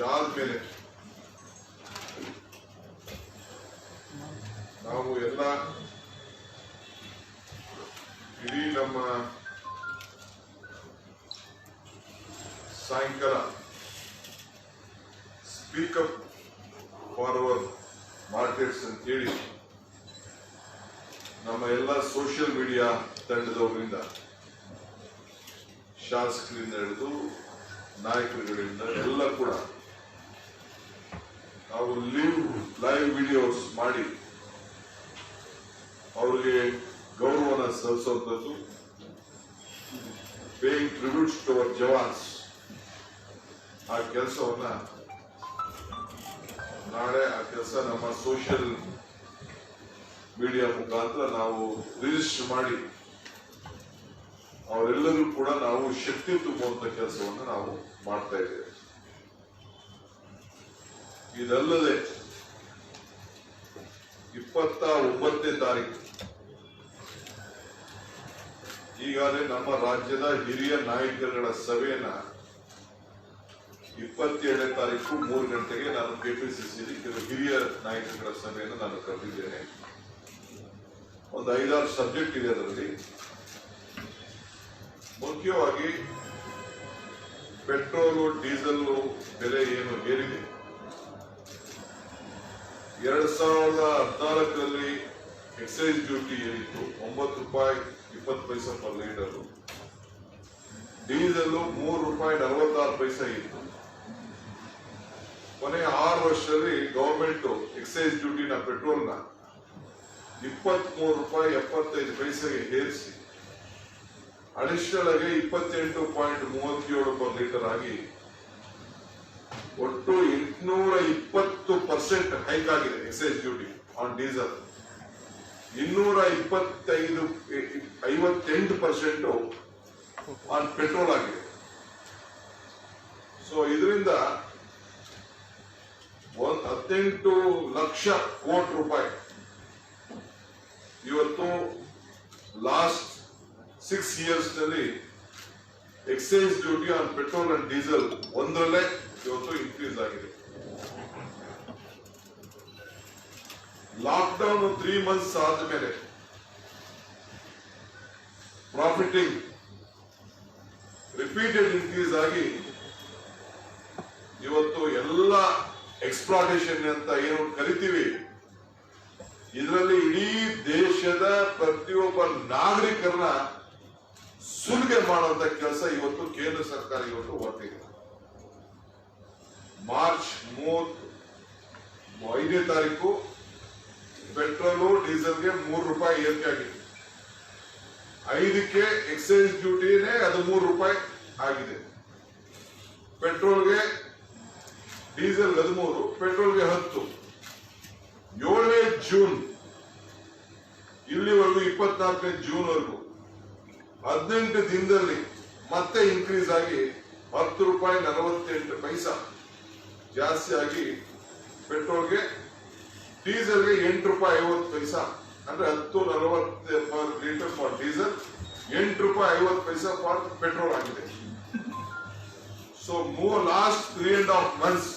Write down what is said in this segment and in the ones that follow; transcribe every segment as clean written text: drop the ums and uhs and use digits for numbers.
ಇದಾದ್ಮೇಲೆ ನಾವು ಎಲ್ಲ ಇಡೀ ನಮ್ಮ ಸಾಯಂಕಾಲ speak up for our markets ಅಂತೇಳಿ ನಮ್ಮ ಎಲ್ಲ ಸೋಷಿಯಲ್ ಮೀಡಿಯಾ ತಂಡದವರಿಂದ ಶಾಸಕರಿಂದ ಹಿಡಿದು ನಾಯಕರುಗಳಿಂದ ಎಲ್ಲ ಕೂಡ ನಾವು ಲೈವ್ ವಿಡಿಯೋಸ್ ಮಾಡಿ ಅವರಿಗೆ ಗೌರವನ ಸಲ್ಲಿಸುವಂಥದ್ದು, paying tributes to our jawans. ಆ ಕೆಲಸವನ್ನ ನಾಳೆ ಆ ಕೆಲಸ ನಮ್ಮ ಸೋಷಿಯಲ್ ಮೀಡಿಯಾ ಮುಖಾಂತರ ನಾವು ರಿಜಿಸ್ಟರ್ ಮಾಡಿ ಅವರೆಲ್ಲರೂ ಕೂಡ ನಾವು ಶಕ್ತಿ ತುಂಬುವಂತ ಕೆಲಸವನ್ನು ನಾವು ಮಾಡ್ತಾ ಇದ್ದೇವೆ. ಇದಲ್ಲದೆ 29ನೇ ತಾರೀಕು ಈಗಾಗಲೇ ನಮ್ಮ ರಾಜ್ಯದ ಹಿರಿಯ ನಾಯಕರುಗಳ ಸಭೆಯನ್ನ 27ನೇ ತಾರೀಕು 3 ಗಂಟೆಗೆ ನಾನು ಕೆಪಿಸಿಸಿಲಿ ಕೆಲವು ಹಿರಿಯ ನಾಯಕರುಗಳ ಸಭೆಯನ್ನು ನಾನು ಕರೆದಿದ್ದೇನೆ. ಒಂದು 5-6 ಸಬ್ಜೆಕ್ಟ್ ಇದೆ ಅದರಲ್ಲಿ. ಮುಖ್ಯವಾಗಿ ಪೆಟ್ರೋಲು ಡೀಸೆಲ್ ಬೆಲೆ ಏನು ಏರಿದೆ, 2014ರಲ್ಲಿ ಎಕ್ಸೈಸ್ ಡ್ಯೂಟಿ ಏರಿತ್ತು, ₹9.20 ಪರ್ ಲೀಟರ್. ಡೀಸೆಲ್ ₹3.46 ಇತ್ತು. ಕೊನೆಯ 6 ವರ್ಷದಲ್ಲಿ ಗವರ್ಮೆಂಟ್ ಎಕ್ಸೈಸ್ ಡ್ಯೂಟಿನ ಪೆಟ್ರೋಲ್ನ ₹23.75 ಏರಿಸಿ ಅಡಿಷನಲ್ ಆಗಿ 28.37 ಪರ್ ಲೀಟರ್ ಆಗಿ ಒಟ್ಟು 820% ಹೈಕ್ ಆಗಿದೆ excise duty on diesel. 258% on petrol ಆಗಿದೆ. ಸೊ ಇದರಿಂದ 18 ಲಕ್ಷ ಕೋಟಿ ರೂಪಾಯಿ ಇವತ್ತು ಲಾಸ್ಟ್ 6 years ನಲ್ಲಿ excise duty on petrol and diesel ಒಂದರಲ್ಲೇ ಇವತ್ತು ಇನ್ಕ್ರೀಸ್ ಆಗಿದೆ. ಲಾಕ್ಡೌನ್ 3 months ಆದ್ಮೇಲೆ ಪ್ರಾಫಿಟಿಂಗ್ ರಿಪೀಟೆಡ್ ಇನ್ಕ್ರೀಸ್ ಆಗಿ ಇವತ್ತು ಎಲ್ಲ ಎಕ್ಸ್ಪ್ಲಾಟೇಷನ್ ಅಂತ ಏನು ಕರಿತೀವಿ, ಇದರಲ್ಲಿ ಇಡೀ ದೇಶದ ಪ್ರತಿಯೊಬ್ಬ ನಾಗರಿಕರನ್ನ ಸುಲಿಗೆ ಮಾಡುವಂತ ಕೆಲಸ ಇವತ್ತು ಕೇಂದ್ರ ಸರ್ಕಾರ ಇವತ್ತು ಹೊರಟಿದೆ. ಮಾರ್ಚ್ 5ನೇ ತಾರೀಕು ಪೆಟ್ರೋಲು ಡೀಸೆಲ್ಗೆ ₹3 ಏರಿಕೆ ಆಗಿದೆ. 5ಕ್ಕೆ ಎಕ್ಸೈಸ್ ಡ್ಯೂಟಿನೇ ಅದು ₹3 ಆಗಿದೆ. ಪೆಟ್ರೋಲ್ಗೆ ಡೀಸೆಲ್ 13, ಪೆಟ್ರೋಲ್ಗೆ 10. 7ನೇ ಜೂನ್ ಇಲ್ಲಿವರೆಗೂ 24ನೇ ಜೂನ್ ವರೆಗೂ 18 ದಿನದಲ್ಲಿ ಮತ್ತೆ ಇನ್ಕ್ರೀಸ್ ಆಗಿ ₹10.48 ಜಾಸ್ತಿ ಆಗಿ ಪೆಟ್ರೋಲ್ಗೆ, ಡೀಸೆಲ್ಗೆ ₹8.50 ಅಂದ್ರೆ 10.40 per litre for diesel, ₹8.50 for petrol ಆಗಿದೆ. So last 3.5 months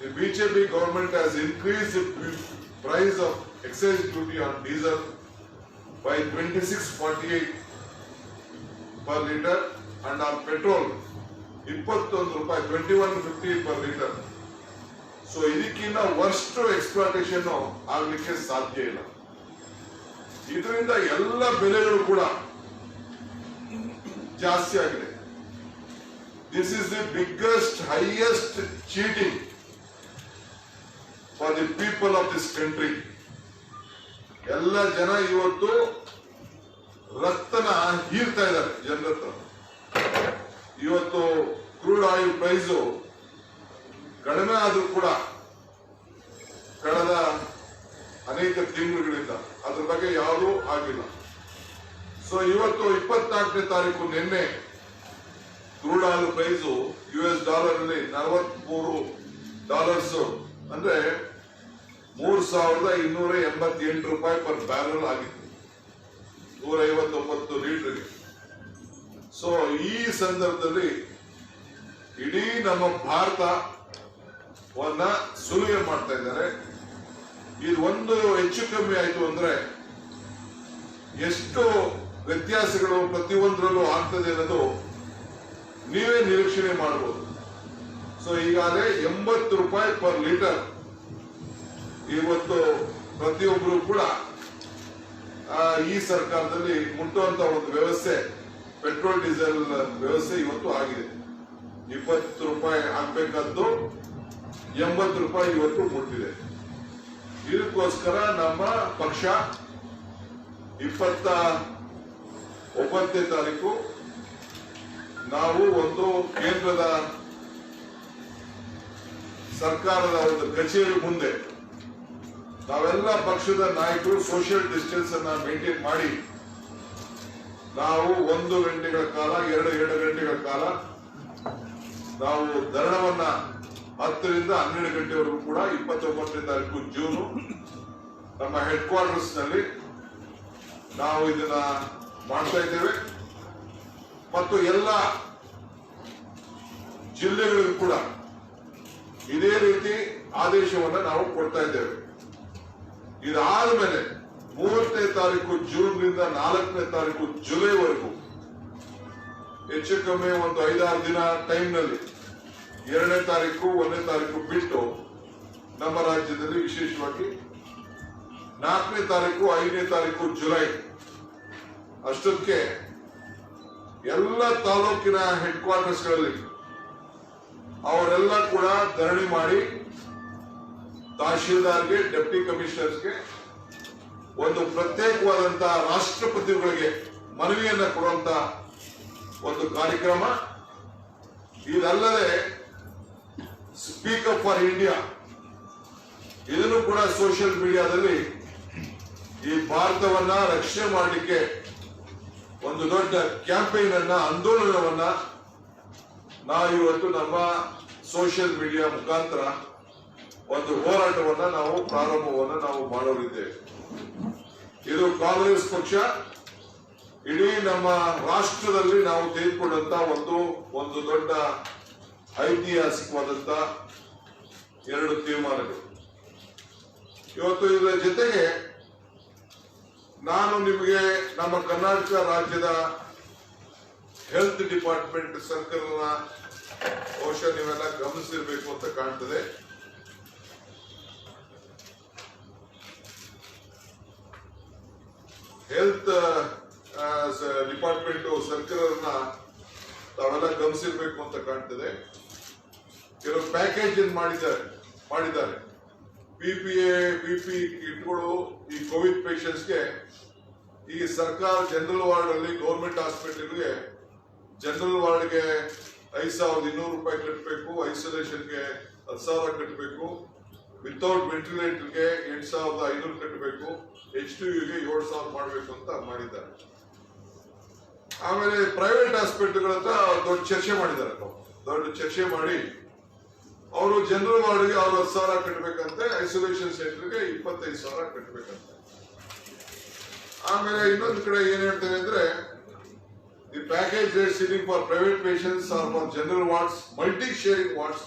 the BJP government has increased the price of excise duty on diesel by 26.48 per liter and on petrol ₹21.50 per liter. So ಇದಕ್ಕಿಂತ worst exploitation ಆಗ್ಲಿಕ್ಕೆ ಸಾಧ್ಯ ಇಲ್ಲ. ಇದರಿಂದ ಎಲ್ಲ ಬೆಲೆಗಳು ಕೂಡ ಜಾಸ್ತಿ ಆಗಿದೆ. This is the biggest highest cheating for the people of this country. ಎಲ್ಲ ಜನ ಇವತ್ತು ರಕ್ತನ ಹೀರ್ತಾ ಇದ್ದಾರೆ ಜನರ ಹತ್ರ. ಇವತ್ತು ಕ್ರೂಡ್ ಆಯಿಲ್ ಪ್ರೈಸು ಕಡಿಮೆ ಆದ್ರೂ ಕೂಡ ಕಳೆದ ಅನೇಕ ತಿಂಗಳುಗಳಿಂದ ಅದ್ರ ಬಗ್ಗೆ ಯಾವುದೂ ಆಗಿಲ್ಲ. ಸೊ ಇವತ್ತು 24ನೇ ತಾರೀಕು ನಿನ್ನೆ ಕ್ರೂಡ್ ಆಯಿಲ್ ಪ್ರೈಸು $US ಅಲ್ಲಿ $43 ಅಂದ್ರೆ $3,288 ಪರ್ ಬ್ಯಾರಲ್ ಆಗಿತ್ತು, 159 ಲೀಟರ್ಗೆ. ಸೊ ಈ ಸಂದರ್ಭದಲ್ಲಿ ಇಡೀ ನಮ್ಮ ಭಾರತವನ್ನ ಸುಲಿಗೆ ಮಾಡ್ತಾ ಇದ್ದಾರೆ. ಇದು ಒಂದು ಹೆಚ್ಚು ಕಮ್ಮಿ ಆಯ್ತು ಅಂದ್ರೆ ಎಷ್ಟು ವ್ಯತ್ಯಾಸಗಳು ಪ್ರತಿಯೊಂದರಲ್ಲೂ ಆಗ್ತದೆ ಅನ್ನೋದು ನೀವೇ ನಿರೀಕ್ಷಣೆ ಮಾಡಬಹುದು. ಸೊ ಈಗಾಗಲೇ 80 ರೂಪಾಯಿ ಪರ್ ಲೀಟರ್ ಇವತ್ತು ಪ್ರತಿಯೊಬ್ಬರು ಕೂಡ ಈ ಸರ್ಕಾರದಲ್ಲಿ ಮುಟ್ಟುವಂತ ಒಂದು ವ್ಯವಸ್ಥೆ, ಪೆಟ್ರೋಲ್ ಡೀಸೆಲ್ ವ್ಯವಸ್ಥೆ ಇವತ್ತು ಆಗಿದೆ. 20 ರೂಪಾಯಿ ಆಗ್ಬೇಕಾದ್ದು 80 ರೂಪಾಯಿ ಇವತ್ತು ಮುಟ್ಟಿದೆ. ಇದಕ್ಕೋಸ್ಕರ ನಮ್ಮ ಪಕ್ಷ 29ನೇ ತಾರೀಕು ನಾವು ಒಂದು ಕೇಂದ್ರದ ಸರ್ಕಾರದ ಒಂದು ಕಚೇರಿ ಮುಂದೆ ನಾವೆಲ್ಲ ಪಕ್ಷದ ನಾಯಕರು ಸೋಷಿಯಲ್ ಡಿಸ್ಟೆನ್ಸ್ ಅನ್ನ ಮೇಂಟೈನ್ ಮಾಡಿ ನಾವು 1 ಗಂಟೆಗಳ ಕಾಲ 2 ಗಂಟೆಗಳ ಕಾಲ ನಾವು ಧರಣವನ್ನ 10 ರಿಂದ 12 ಗಂಟೆವರೆಗೂ ಕೂಡ 29ನೇ ತಾರೀಕು ಜೂನು ನಮ್ಮ ಹೆಡ್ ಕ್ವಾರ್ಟರ್ಸ್ ನಲ್ಲಿ ನಾವು ಇದನ್ನ ಮಾಡ್ತಾ ಇದ್ದೇವೆ. ಮತ್ತು ಎಲ್ಲ ಜಿಲ್ಲೆಗಳಿಗೂ ಕೂಡ ಇದೇ ರೀತಿ ಆದೇಶವನ್ನ ನಾವು ಕೊಡ್ತಾ ಇದ್ದೇವೆ. ಇದಾದ ಮೇಲೆ 30ನೇ ತಾರೀಕು ಜೂನ್ ರಿಂದ 4ನೇ ತಾರೀಕು ಜುಲೈವರೆಗೂ ಹೆಚ್ಚು ಕಮ್ಮಿ ಒಂದು 5-6 ದಿನ ಟೈಮ್ ನಲ್ಲಿ 2ನೇ ತಾರೀಕು 1ನೇ ತಾರೀಕು ಬಿಟ್ಟು ನಮ್ಮ ರಾಜ್ಯದಲ್ಲಿ ವಿಶೇಷವಾಗಿ 4ನೇ ತಾರೀಕು 5ನೇ ತಾರೀಕು ಜುಲೈ ಅಷ್ಟೊತ್ತಿಗೆ ಎಲ್ಲ ತಾಲೂಕಿನ ಹೆಡ್ ಕ್ವಾರ್ಟರ್ಸ್ ಗಳಲ್ಲಿ ಅವರೆಲ್ಲ ಕೂಡ ಧರಣಿ ಮಾಡಿ ತಹಶೀಲ್ದಾರ್ಗೆ, ಡೆಪ್ಟಿ ಕಮಿಷನರ್ಸ್ಗೆ ಒಂದು ಪ್ರತ್ಯೇಕವಾದಂತಹ ರಾಷ್ಟ್ರಪತಿಗಳಿಗೆ ಮನವಿಯನ್ನ ಕೊಡುವಂತ ಒಂದು ಕಾರ್ಯಕ್ರಮ. ಇದಲ್ಲದೆ ಸ್ಪೀಕ್ ಅಪ್ ಫಾರ್ ಇಂಡಿಯಾ ಇದನ್ನು ಕೂಡ ಸೋಷಿಯಲ್ ಮೀಡಿಯಾದಲ್ಲಿ ಈ ಭಾರತವನ್ನ ರಕ್ಷಣೆ ಮಾಡಲಿಕ್ಕೆ ಒಂದು ದೊಡ್ಡ ಕ್ಯಾಂಪೇನ್ ಅನ್ನ, ಆಂದೋಲನವನ್ನ ನಾವು ಇವತ್ತು ನಮ್ಮ ಸೋಷಿಯಲ್ ಮೀಡಿಯಾ ಮುಖಾಂತರ ಒಂದು ಹೋರಾಟವನ್ನ ಪ್ರಾರಂಭವನ್ನ ನಾವು ಮಾಡೋರಿದ್ದೇವೆ. ಇದು ಕಾಂಗ್ರೆಸ್ ಪಕ್ಷ ಇಡೀ ನಮ್ಮ ರಾಷ್ಟ್ರದಲ್ಲಿ ನಾವು ತೆಗೆದುಕೊಂಡಂತ ಒಂದು ದೊಡ್ಡ ಐತಿಹಾಸಿಕವಾದಂತ 2 ತೀರ್ಮಾನಗಳು. ಇವತ್ತು ಇದರ ಜೊತೆಗೆ ನಾನು ನಿಮಗೆ ನಮ್ಮ ಕರ್ನಾಟಕ ರಾಜ್ಯದ ಹೆಲ್ತ್ ಡಿಪಾರ್ಟ್ಮೆಂಟ್ ಸರ್ಕಲ್ನ ಬಹುಶಃ ನೀವೆಲ್ಲ ಗಮನಿಸಿರ್ಬೇಕು ಅಂತ ಕಾಣ್ತದೆ. ಹೆಲ್ತ್ ಡಿಪಾರ್ಟ್ಮೆಂಟ್ ಸರ್ಕಲ್ ತಾವೆಲ್ಲ ಗಮನಿಸಿರ್ಬೇಕು ಅಂತ ಕಾಣ್ತದೆ. ಕೆಲವು ಪ್ಯಾಕೇಜ್ ಮಾಡಿದ್ದಾರೆ. PPE ಕಿಟ್ಗಳು ಈ ಕೋವಿಡ್ ಪೇಷಂಟ್ಸ್ಗೆ ಈ ಸರ್ಕಾರ ಜನರಲ್ ವಾರ್ಡ್ ಅಲ್ಲಿ ಗೌರ್ಮೆಂಟ್ ಹಾಸ್ಪಿಟಲ್ಗೆ ಜನರಲ್ ವಾರ್ಡ್ಗೆ 5,200 ರೂಪಾಯಿ ಕಟ್ಟಬೇಕು, ಐಸೋಲೇಷನ್ಗೆ 10,000 ಕಟ್ಟಬೇಕು, ವಿತೌಟ್ ವೆಂಟಿಲೇಟರ್ಗೆ 8,500 ಕಟ್ಟಬೇಕು, HTUಗೆ 7,000 ಮಾಡಬೇಕು ಅಂತ ಮಾಡಿದ್ದಾರೆ. ಆಮೇಲೆ ಪ್ರೈವೇಟ್ ಹಾಸ್ಪಿಟಲ್ಗಳ ಹತ್ರ ದೊಡ್ಡ ಚರ್ಚೆ ಮಾಡಿ ಅವರು ಜನರಲ್ ವಾರ್ಡ್ಗೆ ಅವ್ರು 10,000 ಕಟ್ಟಬೇಕಂತೆ, ಐಸೋಲೇಷನ್ ಸೆಂಟರ್ಗೆ 25,000 ಕಟ್ಟಬೇಕಂತೆ. ಆಮೇಲೆ ಇನ್ನೊಂದು ಕಡೆ ಏನ್ ಹೇಳ್ತೇವೆ ಅಂದ್ರೆ the package rate ceiling for private patients are for general wards, multi sharing wards,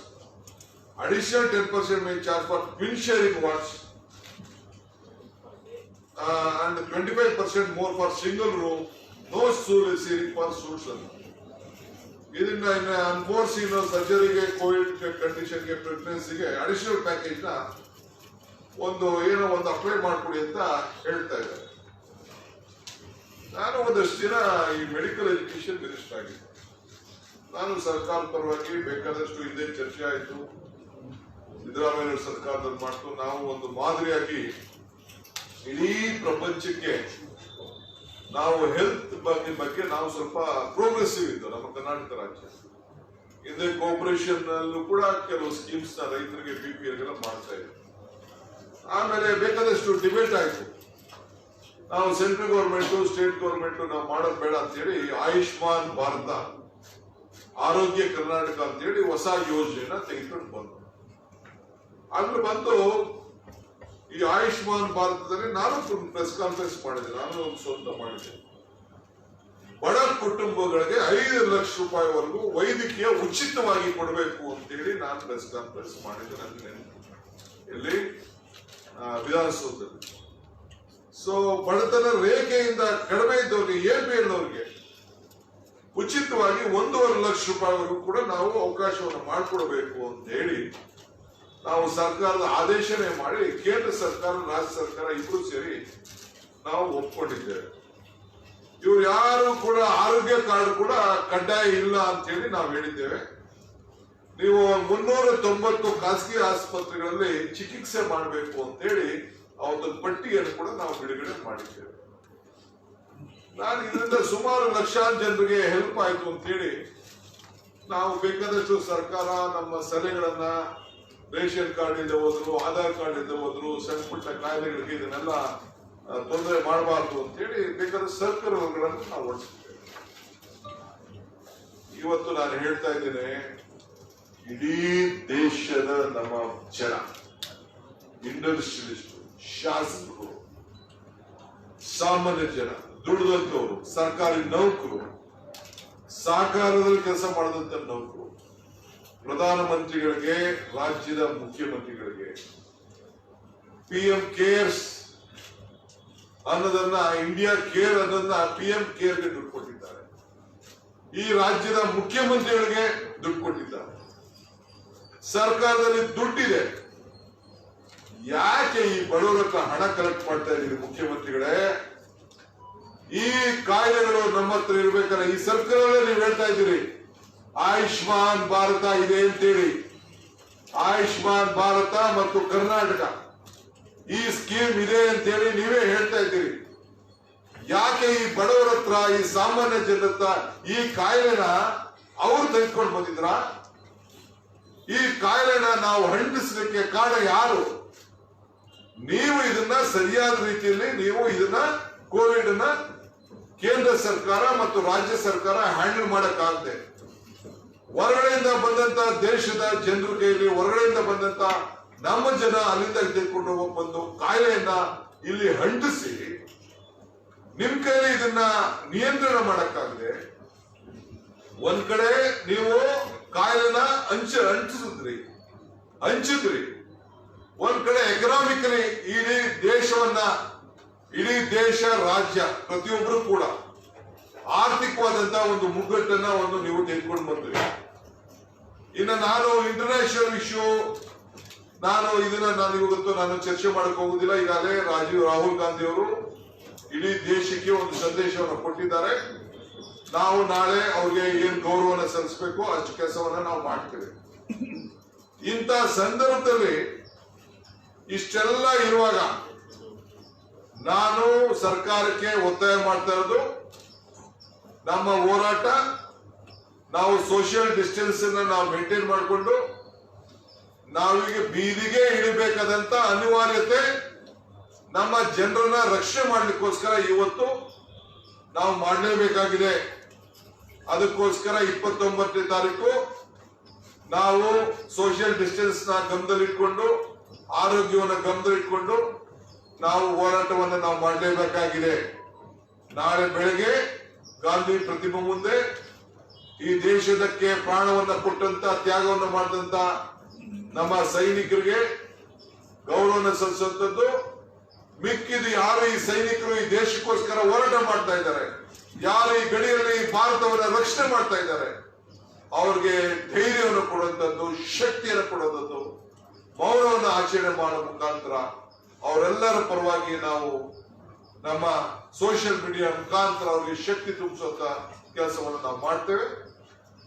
additional 10% may charge for twin sharing wards and 25% more for single room, no sharing for suits. ಇದನ್ನ unforeseen ಸರ್ಜರಿಗೆ, Covid ಕಂಡೀಷನ್ಗೆ, ಪ್ರೆಗ್ನೆನ್ಸಿಗೆ additional package ನ ಒಂದು apply ಮಾಡ್ಕೊಡಿ ಅಂತ ಹೇಳ್ತಾ ಇದ್ದಾರೆ. ನಾನು ಒಂದಷ್ಟು ದಿನ ಈ ಮೆಡಿಕಲ್ ಎಜುಕೇಶನ್ ಮಿನಿಸ್ಟರ್ ಆಗಿದ್ದೆ. ನಾನು ಸರ್ಕಾರ ಪರವಾಗಿ ಬೇಕಾದಷ್ಟು ಹಿಂದೆ ಚರ್ಚೆ ಆಯಿತು. ಸಿದ್ದರಾಮಯ್ಯ ಸರ್ಕಾರದಲ್ಲಿ ಮಾಡ್ತು. ನಾವು ಒಂದು ಮಾದರಿಯಾಗಿ ಇಡೀ ಪ್ರಪಂಚಕ್ಕೆ ನಾವು ಹೆಲ್ತ್ ಬಗ್ಗೆ ನಾವು ಸ್ವಲ್ಪ ಪ್ರೋಗ್ರೆಸಿವ್ ಇದ್ದು ನಮ್ಮ ಕರ್ನಾಟಕ ರಾಜ್ಯ. ಹಿಂದೆ ಕೋಪರೇಷನ್ ನಲ್ಲೂ ಕೂಡ ಕೆಲವು ಸ್ಕೀಮ್ಸ್ ನ ರೈತರಿಗೆ BPL ಮಾಡ್ತಾ ಇದ್ರು. ಆಮೇಲೆ ಬೇಕಾದಷ್ಟು ಡಿಬೇಟ್ ಆಯ್ತು. ನಾವು ಸೆಂಟ್ರಲ್ ಗೌರ್ಮೆಂಟ್, ಸ್ಟೇಟ್ ಗೌರ್ಮೆಂಟ್ ನಾವು ಮಾಡೋದು ಬೇಡ ಅಂತ ಹೇಳಿ ಆಯುಷ್ಮಾನ್ ಭಾರತ, ಆರೋಗ್ಯ ಕರ್ನಾಟಕ ಅಂತ ಹೇಳಿ ಹೊಸ ಯೋಜನೆಯನ್ನ ತೆಗೆದುಕೊಂಡು ಬಂದು ಈ ಆಯುಷ್ಮಾನ್ ಭಾರತದಲ್ಲಿ ನಾನು ಪ್ರೆಸ್ ಕಾನ್ಫರೆನ್ಸ್ ಮಾಡಿದೆ. ನಾನು ಒಂದು ಸ್ವಂತ ಮಾಡಿದ್ದೆ. ಬಡ ಕುಟುಂಬಗಳಿಗೆ 5 ಲಕ್ಷ ರೂಪಾಯಿವರೆಗೂ ವೈದ್ಯಕೀಯ ಉಚಿತವಾಗಿ ಕೊಡಬೇಕು ಅಂತೇಳಿ ನಾನು ಪ್ರೆಸ್ ಕಾನ್ಫರೆನ್ಸ್ ಮಾಡಿದ್ದೆ ನನ್ನ ನೆನಪು ಇಲ್ಲಿ ವಿಧಾನಸೌಧದಲ್ಲಿ. ಸೊ ಬಡತನ ರೇಖೆಯಿಂದ ಕಡಿಮೆ ಇದ್ದವ್ರಿಗೆ APL ಉಚಿತವಾಗಿ 1.5 ಲಕ್ಷ ರೂಪಾಯಿವರೆಗೂ ಕೂಡ ನಾವು ಅವಕಾಶವನ್ನು ಮಾಡಿಕೊಡ್ಬೇಕು ಅಂತ ಹೇಳಿ ನಾವು ಸರ್ಕಾರದ ಆದೇಶನೇ ಮಾಡಿ ಕೇಂದ್ರ ಸರ್ಕಾರ ರಾಜ್ಯ ಸರ್ಕಾರ ಇಬ್ರು ಸೇರಿ ನಾವು ಒಪ್ಕೊಂಡಿದ್ದೇವೆ. ಇವ್ರು ಯಾರು ಕೂಡ ಆರೋಗ್ಯ ಕಾರ್ಡ್ ಕೂಡ ಕಡ್ಡಾಯ ಇಲ್ಲ ಅಂತ ಹೇಳಿ ನಾವು ಹೇಳಿದ್ದೇವೆ. ನೀವು 390 ಖಾಸಗಿ ಆಸ್ಪತ್ರೆಗಳಲ್ಲಿ ಚಿಕಿತ್ಸೆ ಮಾಡಬೇಕು ಅಂತ ಹೇಳಿ ಅವತ್ತು ಪಟ್ಟಿಯನ್ನು ಕೂಡ ನಾವು ಬಿಡುಗಡೆ ಮಾಡಿದ್ದೇವೆ. ನಾನು ಇದರಿಂದ ಸುಮಾರು ಲಕ್ಷಾಂತರ ಜನರಿಗೆ ಹೆಲ್ಪ್ ಆಯ್ತು ಅಂತ ಹೇಳಿ ನಾವು ಬೇಕಾದಷ್ಟು ಸರ್ಕಾರ ನಮ್ಮ ಸಲಹೆಗಳನ್ನ ರೇಷನ್ ಕಾರ್ಡ್ ಇಲ್ಲದೆ ಹೋದ್ರು, ಆಧಾರ್ ಕಾರ್ಡ್ ಇಲ್ಲದೆ ಹೋದ್ರು, ಸಣ್ಣ ಪುಟ್ಟ ಕಾಯಿಲೆಗಳಿಗೆ ಇದನ್ನೆಲ್ಲ ತೊಂದರೆ ಮಾಡಬಾರ್ದು ಅಂತ ಹೇಳಿ ಬೇಕಾದ ಸರ್ಕಾರಗಳನ್ನು ನಾವು ಹೊರಡಿಸಿದ್ದೇವೆ. ಇವತ್ತು ನಾನು ಹೇಳ್ತಾ ಇದ್ದೇನೆ, ಇಡೀ ದೇಶದ ನಮ್ಮ ಜನ, ಇಂಡಸ್ಟ್ರಿಯಲಿಸ್ಟ್, ಶಾಸಕರು, ಸಾಮಾನ್ಯ ಜನ, ದುಡಿದಂತವರು, ಸರ್ಕಾರಿ ನೌಕರು, ಸಹಕಾರದಲ್ಲಿ ಕೆಲಸ ಮಾಡಿದಂತ ನೌಕರು, ಪ್ರಧಾನಮಂತ್ರಿಗಳಿಗೆ, ರಾಜ್ಯದ ಮುಖ್ಯಮಂತ್ರಿಗಳಿಗೆ PM ಕೇರ್ಸ್ ಅನ್ನೋದನ್ನ, ಇಂಡಿಯಾ ಕೇರ್ ಅನ್ನೋದನ್ನ PM ಕೇರ್ಗೆ ದುಡ್ಡು ಕೊಟ್ಟಿದ್ದಾರೆ. ಈ ರಾಜ್ಯದ ಮುಖ್ಯಮಂತ್ರಿಗಳಿಗೆ ದುಡ್ಡು ಕೊಟ್ಟಿದ್ದಾರೆ. ಸರ್ಕಾರದಲ್ಲಿ ದುಡ್ಡಿದೆ. ಯಾಕೆ ಈ ಬಡವರ ಹತ್ರ ಹಣ ಕಲೆಕ್ಟ್ ಮಾಡ್ತಾ ಇದ್ದೀರಿ ಮುಖ್ಯಮಂತ್ರಿಗಳೇ? ಈ ಕಾಯ್ದೆಗಳು ನಮ್ಮ ಹತ್ರ ಇರ್ಬೇಕಾದ್ರೆ ಈ ಸರ್ಕಾರದಲ್ಲೇ ನೀವು ಹೇಳ್ತಾ ಇದ್ದೀರಿ ಆಯುಷ್ಮಾನ್ ಭಾರತ ಇದೆ ಅಂತೇಳಿ. ಆಯುಷ್ಮಾನ್ ಭಾರತ ಮತ್ತು ಕರ್ನಾಟಕ ಈ ಸ್ಕೀಮ್ ಇದೆ ಅಂತೇಳಿ ನೀವೇ ಹೇಳ್ತಾ ಇದ್ದೀರಿ. ಯಾಕೆ ಈ ಬಡವರ ಹತ್ರ, ಈ ಸಾಮಾನ್ಯ ಜನರ ಹತ್ರ ಈ ಕಾಯಿಲೆನ ಅವ್ರು ತೆಗೆದುಕೊಂಡು ಬಂದಿದ್ರ? ಈ ಕಾಯಿಲೆನ ನಾವು ಹಂಡಿಸಲಿಕ್ಕೆ ಕಾರಣ ಯಾರು? ನೀವು ಇದನ್ನ ಸರಿಯಾದ ರೀತಿಯಲ್ಲಿ ನೀವು ಇದನ್ನ ಕೋವಿಡ್ ನ ಕೇಂದ್ರ ಸರ್ಕಾರ ಮತ್ತು ರಾಜ್ಯ ಸರ್ಕಾರ ಹ್ಯಾಂಡಲ್ ಮಾಡಕ್ಕಾಗದೆ ಹೊರಗಡೆಯಿಂದ ಬಂದಂತ ದೇಶದ ಜನರ ಕೈಯಲ್ಲಿ, ಹೊರಗಡೆಯಿಂದ ಬಂದಂತ ನಮ್ಮ ಜನ ಅಲ್ಲಿಂದ ತೆಗೆದುಕೊಂಡು ಬಂದು ಕಾಯಿಲೆಯನ್ನ ಇಲ್ಲಿ ಹಂಡಿಸಿ ನಿಮ್ ಕೈಲಿ ಇದನ್ನ ನಿಯಂತ್ರಣ ಮಾಡಕ್ಕಾಗದೆ ಒಂದ್ ಕಡೆ ನೀವು ಕಾಯಿಲೆನ ಹಂಚಿದ್ರಿ, ಒಂದ್ ಕಡೆ ಎಕನಾಮಿಕಲಿ ಇಡೀ ದೇಶವನ್ನ, ಇಡೀ ದೇಶ, ರಾಜ್ಯ ಪ್ರತಿಯೊಬ್ಬರು ಕೂಡ ಆರ್ಥಿಕವಾದಂತಹ ಒಂದು ಮುಗ್ಗಟ್ಟನ್ನ ನೀವು ತೆಗೆದುಕೊಂಡು ಬಂದ್ರಿ. ಇನ್ನು ನಾನು ಇಂಟರ್ನ್ಯಾಷನಲ್ ಇಶ್ಯೂ ನಾನು ಇವತ್ತು ಚರ್ಚೆ ಮಾಡಕ್ ಹೋಗುದಿಲ್ಲ. ಈಗಾಗಲೇ ರಾಹುಲ್ ಗಾಂಧಿ ಅವರು ಇಡೀ ದೇಶಕ್ಕೆ ಒಂದು ಸಂದೇಶವನ್ನು ಕೊಟ್ಟಿದ್ದಾರೆ. ನಾವು ನಾಳೆ ಅವ್ರಿಗೆ ಏನ್ ಗೌರವನ ಸಲ್ಲಿಸಬೇಕು ಅಷ್ಟು ಕೆಲಸವನ್ನ ನಾವು ಮಾಡ್ತೇವೆ. ಇಂಥ ಸಂದರ್ಭದಲ್ಲಿ ಇಷ್ಟೆಲ್ಲ ಇರುವಾಗ ನಾನು ಸರ್ಕಾರಕ್ಕೆ ಒತ್ತಾಯ ಮಾಡ್ತಾ ಇರೋದು, ನಮ್ಮ ಹೋರಾಟ ನಾವು ಸೋಷಿಯಲ್ ಡಿಸ್ಟೆನ್ಸ್ ನಾವು ಮೇಂಟೈನ್ ಮಾಡಿಕೊಂಡು ನಾವೀಗ ಬೀದಿಗೆ ಇಳಿಬೇಕಾದಂತ ಅನಿವಾರ್ಯತೆ, ನಮ್ಮ ಜನರನ್ನ ರಕ್ಷಣೆ ಮಾಡ್ಲಿಕ್ಕೋಸ್ಕರ ಇವತ್ತು ನಾವು ಮಾಡಲೇಬೇಕಾಗಿದೆ. ಅದಕ್ಕೋಸ್ಕರ 29ನೇ ತಾರೀಕು ನಾವು ಸೋಷಿಯಲ್ ಡಿಸ್ಟೆನ್ಸ್ ನ ಗಮನದಲ್ಲಿಟ್ಕೊಂಡು, ಆರೋಗ್ಯವನ್ನು ಗಮನದಲ್ಲಿಟ್ಕೊಂಡು ನಾವು ಹೋರಾಟವನ್ನು ನಾವು ಮಾಡಲೇಬೇಕಾಗಿದೆ. ನಾಳೆ ಬೆಳಗ್ಗೆ ಗಾಂಧಿ ಪ್ರತಿಮೆ ಮುಂದೆ ಈ ದೇಶದಕ್ಕೆ ಪ್ರಾಣವನ್ನ ಕೊಟ್ಟಂತ, ತ್ಯಾಗವನ್ನು ಮಾಡಿದಂತ ನಮ್ಮ ಸೈನಿಕರಿಗೆ ಗೌರವನ ಸಲ್ಲಿಸುವಂತದ್ದು. ಮಿಕ್ಕಿದ ಯಾರು ಈ ಸೈನಿಕರು ಈ ದೇಶಕ್ಕೋಸ್ಕರ ಹೋರಾಟ ಮಾಡ್ತಾ ಇದ್ದಾರೆ, ಯಾರು ಈ ಗಡಿಯಲ್ಲಿ ಭಾರತವನ್ನ ರಕ್ಷಣೆ ಮಾಡ್ತಾ ಇದ್ದಾರೆ, ಅವ್ರಿಗೆ ಧೈರ್ಯವನ್ನು ಕೊಡುವಂತದ್ದು, ಶಕ್ತಿಯನ್ನು ಕೊಡುವಂಥದ್ದು, ಮೌನವನ್ನು ಆಚರಣೆ ಮಾಡೋ ಮುಖಾಂತರ ಅವರೆಲ್ಲರ ಪರವಾಗಿ ನಾವು ನಮ್ಮ ಸೋಷಿಯಲ್ ಮೀಡಿಯಾ ಮುಖಾಂತರ ಅವರಿಗೆ ಶಕ್ತಿ ತುಂಬಿಸುವಂತ ಕೆಲಸವನ್ನು ನಾವು ಮಾಡ್ತೇವೆ.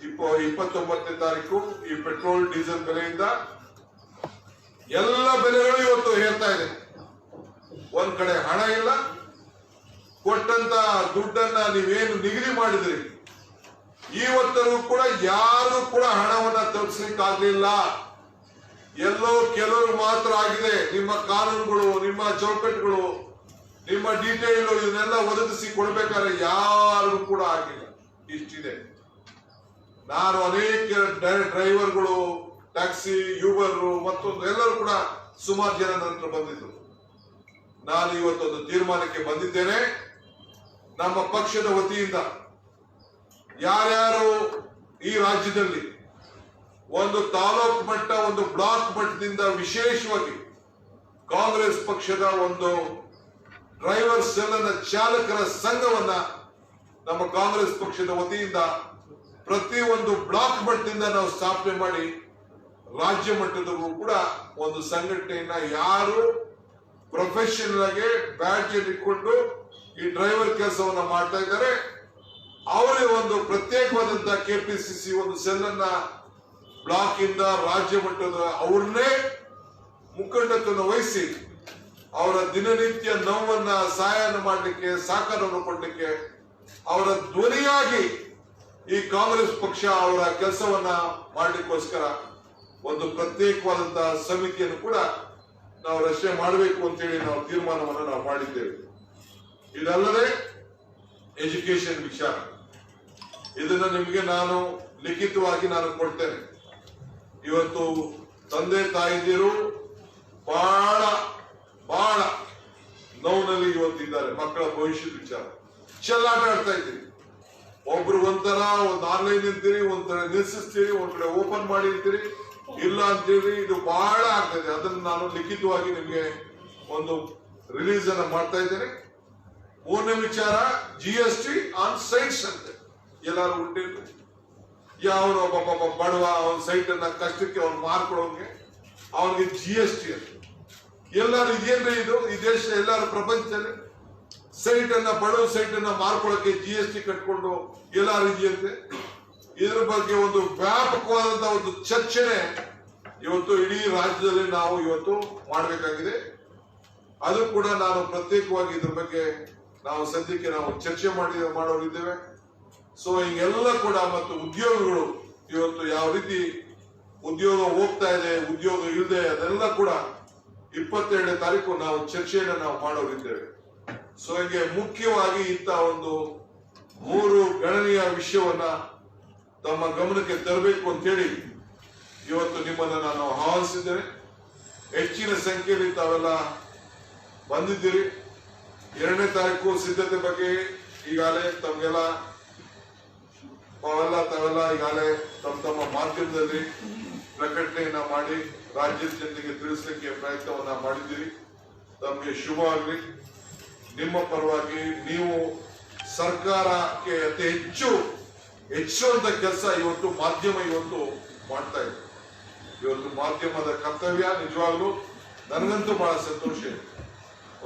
29ನೇ ತಾರೀಕು ಈ ಪೆಟ್ರೋಲ್ ಡೀಸೆಲ್ ಬೆಲೆಯಿಂದ ಎಲ್ಲ ಬೆಲೆಗಳು ಇವತ್ತು ಏರ್ತಾ ಇದೆ. ಒಂದ್ ಕಡೆ ಹಣ ಇಲ್ಲ, ಕೊಟ್ಟಂತ ದುಡ್ಡನ್ನ ನೀವೇನು ನಿಗದಿ ಮಾಡಿದ್ರಿ ಇವತ್ತರೆಗೂ ಕೂಡ ಯಾರು ಕೂಡ ಹಣವನ್ನ ತಲುಪಿಸ್ಲಿಕ್ಕೆ ಆಗ್ಲಿಲ್ಲ. ಎಲ್ಲೋ ಕೆಲವರು ಮಾತ್ರ ಆಗಿದೆ. ನಿಮ್ಮ ಕಾನೂನುಗಳು, ನಿಮ್ಮ ಚೌಕಟ್ಟುಗಳು, ನಿಮ್ಮ ಡೀಟೇಲ್ ಇದನ್ನೆಲ್ಲ ಒದಗಿಸಿ ಕೊಡ್ಬೇಕಾದ್ರೆ ಯಾರು ಕೂಡ ಆಗಿಲ್ಲ. ಇಷ್ಟಿದೆ. ನಾನು ಅನೇಕ ಡ್ರೈವರ್ಗಳು, ಟ್ಯಾಕ್ಸಿ, ಯೂಬರ್ ಮತ್ತೊಂದು ಎಲ್ಲರೂ ಕೂಡ ಸುಮಾರು ಜನ ನಂತರ ಬಂದಿದ್ರು. ನಾನು ಇವತ್ತೊಂದು ತೀರ್ಮಾನಕ್ಕೆ ಬಂದಿದ್ದೇನೆ. ನಮ್ಮ ಪಕ್ಷದ ವತಿಯಿಂದ ಯಾರ್ಯಾರು ಈ ರಾಜ್ಯದಲ್ಲಿ ಒಂದು ತಾಲೂಕು ಮಟ್ಟ ಒಂದು ಬ್ಲಾಕ್ ಮಟ್ಟದಿಂದ ವಿಶೇಷವಾಗಿ ಕಾಂಗ್ರೆಸ್ ಪಕ್ಷದ ಒಂದು ಡ್ರೈವರ್ ಸೆಲ್ನ ಚಾಲಕರ ಸಂಘವನ್ನ ನಮ್ಮ ಕಾಂಗ್ರೆಸ್ ಪಕ್ಷದ ವತಿಯಿಂದ ಪ್ರತಿ ಒಂದು ಬ್ಲಾಕ್ ಮಟ್ಟದಿಂದ ನಾವು ಸ್ಥಾಪನೆ ಮಾಡಿ ರಾಜ್ಯ ಮಟ್ಟದಲ್ಲೂ ಕೂಡ ಒಂದು ಸಂಘಟನೆಯನ್ನ ಯಾರು ಪ್ರೊಫೆಷನಲ್ ಆಗಿ ಬ್ಯಾಡ್ಜ್ ಇಟ್ಕೊಂಡು ಈ ಡ್ರೈವರ್ ಕೆಲಸವನ್ನ ಮಾಡ್ತಾ ಇದ್ದಾರೆ ಅವರಿಗೆ ಒಂದು ಪ್ರತ್ಯೇಕವಾದಂತಹ ಕೆಪಿಸಿಸಿ ಒಂದು ಸೆಲ್ ಅನ್ನ ಬ್ಲಾಕ್ ಇಂದ ರಾಜ್ಯ ಮಟ್ಟದ ಅವ್ರನ್ನೇ ಮುಖಂಡತ್ವವನ್ನು ವಹಿಸಿ ಅವರ ದಿನನಿತ್ಯ ನೋವನ್ನ ಸಹಾಯನ ಮಾಡಲಿಕ್ಕೆ ಸಹಕಾರವನ್ನು ಕೊಡಲಿಕ್ಕೆ ಅವರ ಧ್ವನಿಯಾಗಿ ಈ ಕಾಂಗ್ರೆಸ್ ಪಕ್ಷ ಅವರ ಕೆಲಸವನ್ನ ಮಾಡಲಿಕ್ಕೋಸ್ಕರ ಒಂದು ಪ್ರತ್ಯೇಕವಾದಂತಹ ಸಮಿತಿಯನ್ನು ಕೂಡ ನಾವು ರಚನೆ ಮಾಡಬೇಕು ಅಂತೇಳಿ ನಾವು ತೀರ್ಮಾನವನ್ನು ನಾವು ಮಾಡಿದ್ದೇವೆ. ಇದಲ್ಲದೆ ಎಜುಕೇಶನ್ ವಿಚಾರ ಇದನ್ನ ನಿಮಗೆ ನಾನು ಲಿಖಿತವಾಗಿ ನಾನು ಕೊಡ್ತೇನೆ. ಇವತ್ತು ತಂದೆ ತಾಯಿದಿರು ಬಹಳ ಬಹಳ ನೋವಿನಲ್ಲಿ ಇವತ್ತಿದ್ದಾರೆ. ಮಕ್ಕಳ ಭವಿಷ್ಯದ ವಿಚಾರ ಚೆಲ್ಲಾಟ ಆಡ್ತಾ ಇದ್ದೀರಿ. ಒಬ್ರು ಒಂಥರ ಒಂದು ಆನ್ಲೈನ್ ಇರ್ತೀರಿ, ಒಂಥರ ನಿಲ್ಲಿಸ್ತೀರಿ, ಒಂದ್ ಕಡೆ ಓಪನ್ ಮಾಡಿರ್ತೀರಿ, ಇಲ್ಲ ಅಂತೇಳಿ ಇದು ಬಹಳ ಆಗ್ತದೆ. ಅದನ್ನು ನಾನು ಲಿಖಿತವಾಗಿ ನಿಮಗೆ ಒಂದು ರಿಲೀಸ್ ಅನ್ನ ಮಾಡ್ತಾ ಇದ್ದೇನೆ. ಮೂರನೇ ವಿಚಾರ GST ಆನ್ ಸೈಟ್ಸ್ ಅಂತ ಎಲ್ಲಾರು ಹುಟ್ಟಿದ್ರು. ಯಾವನು ಒಬ್ಬ ಬಡವ ಅವನ ಸೈಟ್ ಅನ್ನ ಕಷ್ಟಕ್ಕೆ ಅವ್ನು ಮಾರ್ಕೊಡೋಂಗೆ ಅವನಿಗೆ GST ಅಂತ ಎಲ್ಲಾರು ಇದೇನ್ರಿ ಇದು ಈ ದೇಶ ಎಲ್ಲಾರು ಪ್ರಪಂಚದಲ್ಲಿ ಸೈಟ್ ಅನ್ನ ಬಡವ ಸೈಟ್ ಅನ್ನ ಮಾರ್ಕೊಳಕ್ಕೆ GST ಕಟ್ಕೊಂಡು ಎಲ್ಲಾರು ಇದೆಯಂತೆ. ಇದ್ರ ಬಗ್ಗೆ ಒಂದು ವ್ಯಾಪಕವಾದಂತಹ ಒಂದು ಚರ್ಚೆನೆ ಇವತ್ತು ಇಡೀ ರಾಜ್ಯದಲ್ಲಿ ನಾವು ಇವತ್ತು ಮಾಡಬೇಕಾಗಿದೆ. ಅದು ಕೂಡ ನಾನು ಪ್ರತ್ಯೇಕವಾಗಿ ಇದ್ರ ಬಗ್ಗೆ ನಾವು ಸದ್ಯಕ್ಕೆ ನಾವು ಚರ್ಚೆ ಮಾಡೋರಿದ್ದೇವೆ. ಸೊ ಹಿಂಗೆಲ್ಲ ಕೂಡ ಮತ್ತು ಉದ್ಯೋಗಗಳು ಇವತ್ತು ಯಾವ ರೀತಿ ಉದ್ಯೋಗ ಹೋಗ್ತಾ ಇದೆ, ಉದ್ಯೋಗ ಇಲ್ಲದೆ, ಅದೆಲ್ಲ ಕೂಡ 22ನೇ ತಾರೀಕು ನಾವು ಚರ್ಚೆಯನ್ನು ನಾವು ಮಾಡೋರಿದ್ದೇವೆ. ಸೊ ಹೀಗೆ ಮುಖ್ಯವಾಗಿ ಇಂಥ ಒಂದು 3 ಗಣನೀಯ ವಿಷಯವನ್ನ ತಮ್ಮ ಗಮನಕ್ಕೆ ತರಬೇಕು ಅಂತೇಳಿ ಇವತ್ತು ನಿಮ್ಮನ್ನ ನಾನು ಆಹ್ವಾನಿಸಿದ್ದೇನೆ. ಹೆಚ್ಚಿನ ಸಂಖ್ಯೆಯಲ್ಲಿ ತಾವೆಲ್ಲ ಬಂದಿದ್ದೀರಿ. 2ನೇ ತಾರೀಕು ಸಿದ್ಧತೆ ಬಗ್ಗೆ ಈಗಾಗಲೇ ತಮ್ಗೆಲ್ಲ ತಾವೆಲ್ಲ ಈಗಾಗಲೇ ತಮ್ಮ ಮಾಧ್ಯಮದಲ್ಲಿ ಪ್ರಕಟಣೆಯನ್ನ ಮಾಡಿ ರಾಜ್ಯದ ಜನತೆಗೆ ತಿಳಿಸಲಿಕ್ಕೆ ಪ್ರಯತ್ನವನ್ನ ಮಾಡಿದ್ದೀರಿ. ತಮಗೆ ಶುಭ ಆಗಲಿ. ನಿಮ್ಮ ಪರವಾಗಿ ನೀವು ಸರ್ಕಾರಕ್ಕೆ ಅತಿ ಹೆಚ್ಚುವಂತ ಕೆಲಸ ಇವತ್ತು ಮಾಧ್ಯಮ ಇವತ್ತು ಮಾಡ್ತಾ ಇದೆ. ಇವತ್ತು ಮಾಧ್ಯಮದ ಕರ್ತವ್ಯ ನಿಜವಾಗ್ಲೂ ನನಗಂತೂ ಬಹಳ ಸಂತೋಷ ಇದೆ.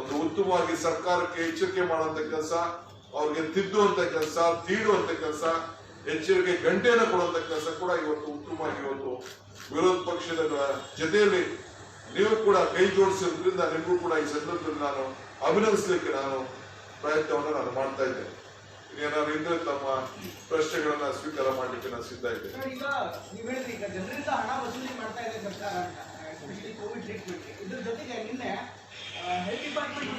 ಒಂದು ಉತ್ತಮವಾಗಿ ಸರ್ಕಾರಕ್ಕೆ ಎಚ್ಚರಿಕೆ ಮಾಡುವಂತ ಕೆಲಸ, ಅವ್ರಿಗೆ ತಿದ್ದುವಂತ ಕೆಲಸ, ತೀಡುವಂತ ಕೆಲಸ, ಎಚ್ಚರಿಕೆ ಗಂಟೆಯನ್ನು ಕೊಡುವಂತ ಕೆಲಸ ಕೂಡ ಇವತ್ತು ಉತ್ತಮವಾಗಿ ಇವತ್ತು ವಿರೋಧ ಪಕ್ಷದ ಜೊತೆಯಲ್ಲಿ ನೀವು ಕೂಡ ಕೈ ಜೋಡಿಸಿರೋದ್ರಿಂದ ನಿಮಗೂ ಕೂಡ ಈ ಸಂದರ್ಭದಲ್ಲಿ ನಾನು ಅಭಿನಂದಿಸಲಿಕ್ಕೆ ನಾನು ಪ್ರಯತ್ನವನ್ನು ನಾನು ಮಾಡ್ತಾ ಇದ್ದೇನೆ. ಏನಾದ್ರು ಇದ್ರೆ ತಮ್ಮ ಪ್ರಶ್ನೆಗಳನ್ನ ಸ್ವೀಕಾರ ಮಾಡಲಿಕ್ಕೆ ನಾನು ಸಿದ್ಧ ಇದ್ದೇನೆ. ಈಗ ನೀವು ಹೇಳಿದ್ರಿ, ಈಗ ಜನರಿಂದ ಹಣ ವಸೂಲಿ ಮಾಡ್ತಾ ಇದೆ ಸರ್ಕಾರ, ಎಸ್ಪೆಷಲಿ ಕೋವಿಡ್ ಟ್ರೀಟ್ಮೆಂಟ್. ಇದ್ರ ಜೊತೆಗೆ ನಿನ್ನೆ ಹೆಲ್ತ್ ಡಿಪಾರ್ಟ್ಮೆಂಟ್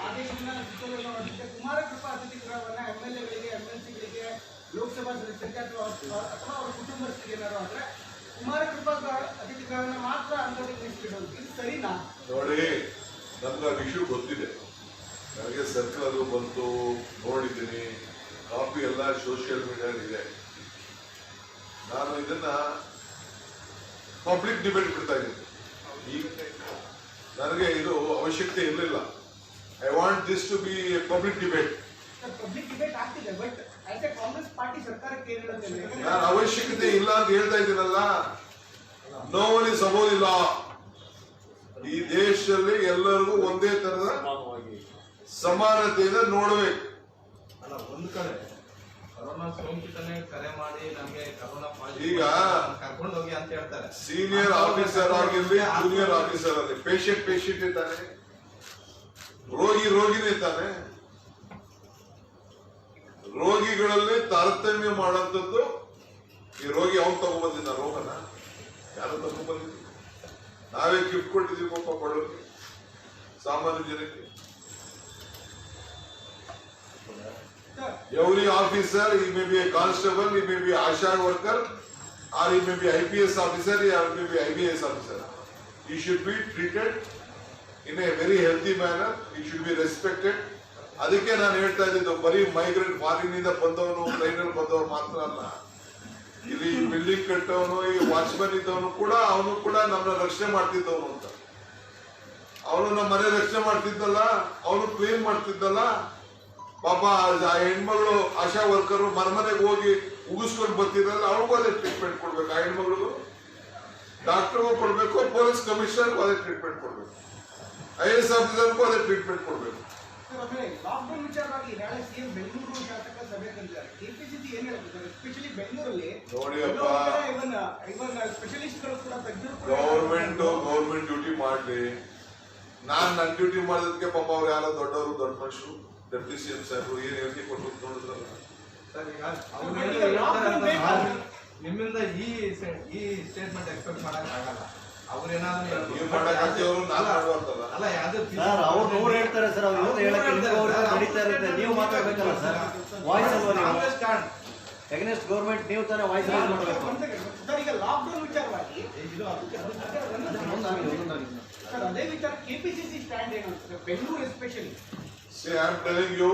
ಆದೇಶವನ್ನ ಸುತ್ತೋಲೆಯನ್ನು ಹೊರಡಿಸಿದೆ. ಕುಮಾರ ಕೃಪಾ ಅತಿಥಿ ಗೃಹವನ್ನ MLA-ಗಳಿಗೆ, MLC-ಗಳಿಗೆ, ಲೋಕಸಭಾ ಸದಸ್ಯರಿಗೆ ಅಥವಾ ಅವರ ಕುಟುಂಬಸ್ಥರಿಗೆ ಏನಾದ್ರು ಆದ್ರೆ ಕುಮಾರ ಕೃಪಾ ಅತಿಥಿ ಗೃಹವನ್ನ ಮಾತ್ರ ಅಂಗಡಿಗೆ ನಿಲ್ಲಿಸ್ಬಿಡೋದು, ಇದು ಸರಿನಾ? ನೋಡಿ, ನಮ್ಗೆ ಆ ವಿಷಯ ಗೊತ್ತಿದೆ. ನನಗೆ ಸರ್ಕಲ್ ಅದು ಬಂತು, ನೋಡಿದ್ದೀನಿ, ಕಾಪಿ ಎಲ್ಲ ಸೋಷಿಯಲ್ ಮೀಡಿಯಾದಲ್ಲಿ ಇದೆ. ನಾನು ಇದನ್ನ ಪಬ್ಲಿಕ್ ಡಿಬೇಟ್ ಬಿಡ್ತಾ ಇದ್ದೀನಿ. ಈಗ ನನಗೆ ಇದು ಅವಶ್ಯಕತೆ ಇರಲಿಲ್ಲ. I want this to be a public debate. Public debate ಆಗ್ತಿದೆ, but as a Congress party ಸರ್ಕಾರಕ್ಕೆ ಏನು ಹೇಳುತ್ತೆ? ನಾನು ಅವಶ್ಯಕತೆ ಇಲ್ಲ ಅಂತ ಹೇಳ್ತಾ ಇದ್ದೀನಲ್ಲ. No one is above the law. ಈ ದೇಶದಲ್ಲಿ ಎಲ್ಲರಿಗೂ ಒಂದೇ ತರದ ಸಮಾನತೆಯಿಂದ ನೋಡಬೇಕು. ಅಲ್ಲ, ಒಂದು ಕಡೆ ಕೊರೋನಾ ಸೋಂಕಿತನೇ ಕರೆ ಮಾಡಿ ನಮಗೆ ಕೊರೋನಾ ಈಗ ಕರ್ಕೊಂಡು ಹೋಗಿ ಅಂತ ಹೇಳ್ತಾರೆ. ಸೀನಿಯರ್ ಆಫೀಸರ್ ಆಗಿರ್ಲಿ, ಜೂನಿಯರ್ ಆಫೀಸರ್ ಆಗಲಿ, ಪೇಷಂಟ್ ಇದ್ದಾನೆ, ರೋಗಿನೇ ಇದ್ದಾನೆ. ರೋಗಿಗಳಲ್ಲಿ ತಾರತಮ್ಯ ಮಾಡುವಂಥದ್ದು. ಈ ರೋಗಿ ಅವ್ನು ತಗೊಂಡ್ಬಂದಿದ್ದ ರೋಗನ ಯಾರು ತಗೊಂಡ್ಬಂದಿದ್ದ? ನಾವೇ ಗಿಫ್ಟ್ ಕೊಟ್ಟಿದ್ದೀವಿ ಪಾಪ ಬಡವರಿಗೆ, ಸಾಮಾನ್ಯ ಜನಕ್ಕೆ. Every officer, he may be a constable, he may be an ASHA worker, or he may be IPS officer, or he may be IBS officer. He should be treated in a very healthy manner. He should be respected. ಅದಕ್ಕೆ ನಾನು ಹೇಳ್ತಾ ಇದ್ದಿದ್ದು ಬರೀ migrant foreign ಇಂದ ಬಂದವನು ಟ್ರೈನಲ್ಲಿ ಬಂದವನು ಮಾತ್ರ ಅಲ್ಲ, ಇಲ್ಲಿ ಬಿಲ್ಡಿಂಗ್ ಕಟ್ಟವನು ಈ ವಾಚ್ಮನ್ ಇದ್ದವನು ಕೂಡ ಅವನು ಕೂಡ ನಮ್ಮನ್ನ ರಕ್ಷಣೆ ಮಾಡ್ತಿದ್ದವನು ಅಂತ. ಅವನು ನಮ್ಮ ಮನೆ ರಕ್ಷಣೆ ಮಾಡ್ತಿದ್ದಲ್ಲ, ಅವನು ಕ್ಲೀನ್ ಮಾಡ್ತಿದ್ದಲ್ಲ. ಪಾಪ ಆ ಹೆಣ್ಮಗಳು ಆಶಾ ವರ್ಕರ್ ಮನೆಗೆ ಹೋಗಿ ಉಗಿಸ್ಕೊಂಡು ಬರ್ತಿದ್ರಲ್ಲ, ಅವ್ರಿಗೂ ಅದೇ ಟ್ರೀಟ್ಮೆಂಟ್ ಕೊಡ್ಬೇಕು. ಆ ಹೆಣ್ಮಗಳು ಡಾಕ್ಟರ್ಗೂ ಕೊಡ್ಬೇಕು, ಪೊಲೀಸ್ ಕಮಿಷನರ್ಗೂ ಅದೇ ಟ್ರೀಟ್ಮೆಂಟ್ ಕೊಡ್ಬೇಕು, IAS ಆಫೀಸರ್ಗೂ ಅದೇ ಟ್ರೀಟ್ಮೆಂಟ್ ಕೊಡ್ಬೇಕು. ಲಾಕ್ಡೌನ್ ವಿಚಾರವಾಗಿ ನಾಳೆ ಸಿಎಂ ಬೆಂಗಳೂರು ಶಾಸಕ ಸಭೆ ಕರೆದಿದ್ದಾರೆ. ಕೆಪಿಸಿಸಿ ಏನ್ ಹೇಳ್ತಿದ್ದಾರೆ? ಎಸ್ಪೆಷಲಿ ಬೆಂಗಳೂರಲ್ಲಿ ನೋಡಿಯಪ್ಪ, ಸ್ಪೆಷಲಿಸ್ಟ್ಗಳು ಕೂಡ ಗೌರ್ಮೆಂಟ್ ಡ್ಯೂಟಿ ಮಾಡ್ಲಿ. ನಾನ್ ನನ್ನ ಡ್ಯೂಟಿ ಮಾಡೋದಕ್ಕೆ ಪಾಪ ಅವ್ರು ಯಾರೋ ದೊಡ್ಡವರು ದೊಡ್ಡ ಮನುಷ್ಯರು ಡೆಪ್ಟಿ ಸಿಎಂ ಸಾಹೇಬರು ಏನ್ ಹೇಳಿಕೆ ಕೊಟ್ಟು ನೋಡಿದ್ರಲ್ಲ. ಸರ್, ಈಗ ಅವ್ರು ಹೇಳ್ತಾರೆ, ನಿಮ್ಮಿಂದ ಈ ಸ್ಟೇಟ್ಮೆಂಟ್ ಎಕ್ಸ್ಪೆಕ್ಟ್ ಮಾಡಕ್ ಆಗಲ್ಲ. ಅವ್ರೇನಾದ್ರು ನೀವು ಮಾಡಕ್ಕಾಗ್ತೇವ್ರು ನಾನು ಮಾಡುವಂತಲ್ಲ. ಅಲ್ಲ, ಯಾವ್ದು ಸರ್ ಅವ್ರು ನೂರು ಹೇಳ್ತಾರೆ ಸರ್, ಅವ್ರು ಇವತ್ತು ಹೇಳಕ್ಕೆ ನಡೀತಾ ಇರುತ್ತೆ. ನೀವು ಮಾತಾಡ್ಬೇಕಲ್ಲ ಸರ್, ವಾಯ್ಸ್ ಅಲ್ವಾ ಅಗೇನ್ಸ್ಟ್ ಗೌರ್ಮೆಂಟ್, ನೀವು ತಾನೇ ವಾಯ್ಸ್ ರೈಸ್ ಮಾಡಬೇಕು. ಸರ್, ಈಗ ಲಾಕ್ಡೌನ್ ವಿಚಾರವಾಗಿ ಸರ್ ಅದೇ ವಿಚಾರ ಕೆಪಿಸಿಸಿ ಸ್ಟ್ಯಾಂಡ್ ಏನು ಅನ್ಸುತ್ತೆ Bengaluru especially? See, I am telling you,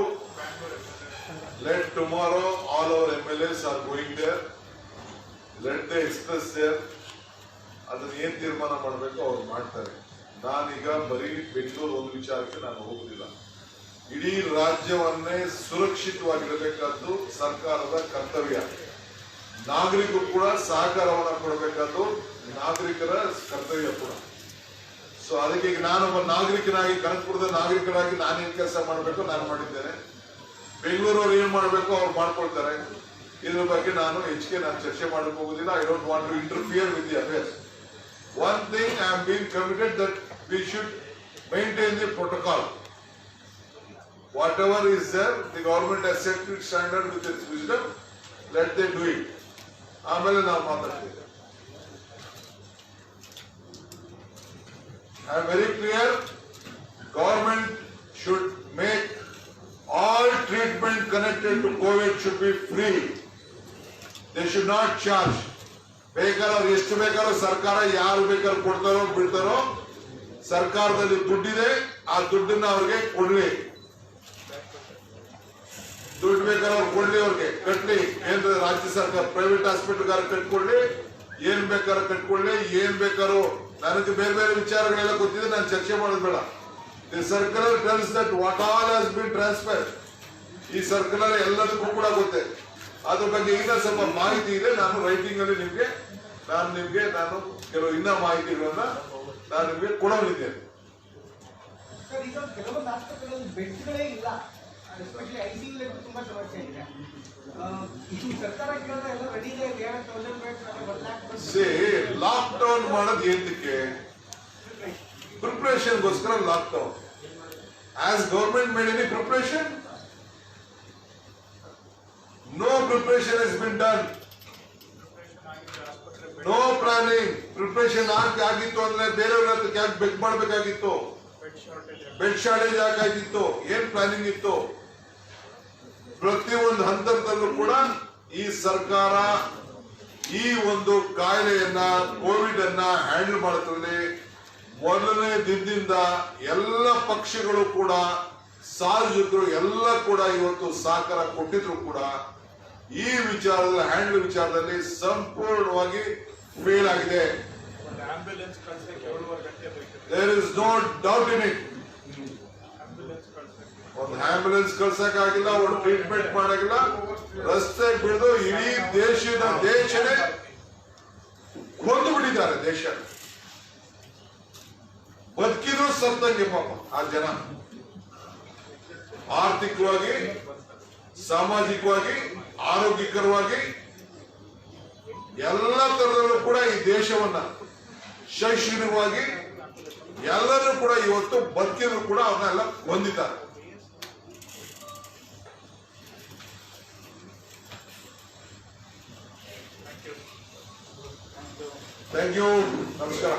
let tomorrow all our MLAs are going there. Let they express there. ಅದನ್ನ ಏನ್ ತೀರ್ಮಾನ ಮಾಡಬೇಕು ಅವ್ರು ಮಾಡ್ತಾರೆ. ನಾನೀಗ ಬರೀ ಬೆಂಗಳೂರು ಒಂದು ವಿಚಾರಕ್ಕೆ ನಾನು ಹೋಗುದಿಲ್ಲ. ಇಡೀ ರಾಜ್ಯವನ್ನೇ ಸುರಕ್ಷಿತವಾಗಿರಬೇಕಾದ್ದು ಸರ್ಕಾರದ ಕರ್ತವ್ಯ. ನಾಗರಿಕರು ಕೂಡ ಸಹಕಾರವನ್ನು ಕೊಡಬೇಕಾದ್ದು ನಾಗರಿಕರ ಕರ್ತವ್ಯ ಕೂಡ. ಸೊ ಅದಕ್ಕೆ ಈಗ ನಾನೊಬ್ಬ ನಾಗರಿಕನಾಗಿ, ಕನಕಪುರದ ನಾಗರಿಕರಾಗಿ ನಾನೇನ್ ಕೆಲಸ ಮಾಡಬೇಕು ನಾನು ಮಾಡಿದ್ದೇನೆ. ಬೆಂಗಳೂರವ್ರು ಏನ್ ಮಾಡಬೇಕು ಅವ್ರು ಮಾಡ್ಕೊಳ್ತಾರೆ. ಇದ್ರ ಬಗ್ಗೆ ನಾನು ಹೆಚ್ಚಿಗೆ ಚರ್ಚೆ ಮಾಡಕ್ ಹೋಗುದಿಲ್ಲ. I don't want to interfere with the affairs. One thing I am being committed that we should maintain the protocol. Whatever is there, the government has set its standard with its wisdom. Let them do it. ಆಮೇಲೆ ನಾವು ಮಾತಾಡ್ತೀವಿ. I am very clear. Government should make all treatment connected to COVID should be free. They should not charge. ಬೇಕಾದ್ರೆ ಎಷ್ಟು ಬೇಕಾದ್ರೂ ಸರ್ಕಾರ ಯಾರು ಬೇಕಾದ್ರೂ ಕೊಡ್ತಾರೋ ಬಿಡ್ತಾರೋ, ಸರ್ಕಾರದಲ್ಲಿ ದುಡ್ಡಿದೆ, ಆ ದುಡ್ಡನ್ನ ಅವ್ರಿಗೆ ಕೊಡ್ಲಿ. ದುಡ್ಡು ಬೇಕಾದ್ರೆ ಅವ್ರು ಕೊಡ್ಲಿ, ಅವ್ರಿಗೆ ಕಟ್ಲಿ. ಏನ್ ರಾಜ್ಯ ಸರ್ಕಾರ ಪ್ರೈವೇಟ್ ಹಾಸ್ಪಿಟಲ್ಗಾರ ಕಟ್ಕೊಳ್ಳಿ, ಏನ್ ಬೇಕಾದ್ರೂ ಕಟ್ಕೊಳ್ಳಿ, ಏನ್ ಬೇಕಾದ್ರೂ. ನನಗೆ ಬೇರೆ ಬೇರೆ ವಿಚಾರಗಳೆಲ್ಲ ಗೊತ್ತಿದೆ, ನಾನು ಚರ್ಚೆ ಮಾಡೋದು ಬೇಡ. The circular tells that what all has been transfer. ಈ ಸರ್ಕ್ಯುಲರ್ ಎಲ್ಲದಕ್ಕೂ ಕೂಡ ಗೊತ್ತೆ. ಅದ್ರ ಬಗ್ಗೆ ಇನ್ನೂ ಸ್ವಲ್ಪ ಮಾಹಿತಿ ಇದೆ. ನಾನು ರೈಟಿಂಗ್ ಅಲ್ಲಿ ನಾನು ಕೆಲವು ಇನ್ನ ಮಾಹಿತಿಗಳನ್ನ ನಾನು ನಿಮ್ಗೆ ಕೊಡೋರಿದ್ದೇನೆ. ಸರ್, ಈಗ ಕೆಲವೊಂದು ಆಸ್ಪತ್ರೆಗಳಲ್ಲಿ ಬೆಡ್ಗಳೇ ಇಲ್ಲ, ಎಸ್ಪೆಷಲಿ ICU ತುಂಬಾ ಸಮಸ್ಯೆ ಇದೆ. ಸರ್ಕಾರ ಕೇಳಿದ್ರೆ ಎಲ್ಲ ರೆಡಿ ಇದೆ, 1000 ಬೆಡ್ಸ್ ಲಾಕ್ ಡೌನ್ ಮಾಡೋದು ಏನಕ್ಕೆ? ಪ್ರಿಪರೇಷನ್ಗೋಸ್ಕರ lockdown. Has government made any preparation? No preparation has been done. No planning. Preparation ಆಗಿತ್ತು ಅಂದ್ರೆ ಬೇರೆಯವ್ರ ಹತ್ರ ಯಾಕೆ ಬೆಕ್ ಮಾಡಬೇಕಾಗಿತ್ತು? ಬೆಡ್ ಶಾರ್ಟೇಜ್ ಯಾಕಾಗಿತ್ತು? ಏನ್ ಪ್ಲಾನಿಂಗ್ ಇತ್ತು? ಪ್ರತಿಯೊಂದು ಹಂತದಲ್ಲೂ ಕೂಡ ಈ ಸರ್ಕಾರ ಈ ಒಂದು ಕಾಯಿಲೆಯನ್ನ, ಕೋವಿಡ್ ಅನ್ನ ಹ್ಯಾಂಡಲ್ ಮಾಡುತ್ತದೆ. ಮೊದಲನೇ ದಿನದಿಂದ ಎಲ್ಲ ಪಕ್ಷಗಳು ಕೂಡ, ಸಾರ್ವಜನಿಕರು ಎಲ್ಲ ಕೂಡ ಇವತ್ತು ಸಹಕಾರ ಕೊಟ್ಟಿದ್ರು ಕೂಡ ಈ ವಿಚಾರದಲ್ಲಿ, ಹ್ಯಾಂಡಲ್ ವಿಚಾರದಲ್ಲಿ ಸಂಪೂರ್ಣವಾಗಿ ಫೇಲ್ ಆಗಿದೆ. There is no doubt in it. ಒಂದು ಆಂಬ್ಯುಲೆನ್ಸ್ ಕಳ್ಸಕ್ಕಾಗಿಲ್ಲ, ಒಂದು ಟ್ರೀಟ್ಮೆಂಟ್ ಮಾಡಾಗಿಲ್ಲ, ರಸ್ತೆ ಬಿಡಿದು ಇಡೀ ದೇಶನೇ ಕೊಂದು ಬಿಟ್ಟಿದ್ದಾರೆ. ದೇಶ ಬದುಕಿದ್ರು ಸತ್ತಂಗೆ ಪಾಪ ಆ ಜನ. ಆರ್ಥಿಕವಾಗಿ, ಸಾಮಾಜಿಕವಾಗಿ, ಆರೋಗ್ಯಕರವಾಗಿ ಎಲ್ಲ ತರದಲ್ಲೂ ಕೂಡ ಈ ದೇಶವನ್ನ ಶೈಕ್ಷಣಿಕವಾಗಿ ಎಲ್ಲರೂ ಕೂಡ ಇವತ್ತು ಬದುಕಿದ್ರು ಕೂಡ ಅವನ್ನೆಲ್ಲ ಹೊಂದಿದ್ದಾರೆ. Thank you. ನಮಸ್ಕಾರ.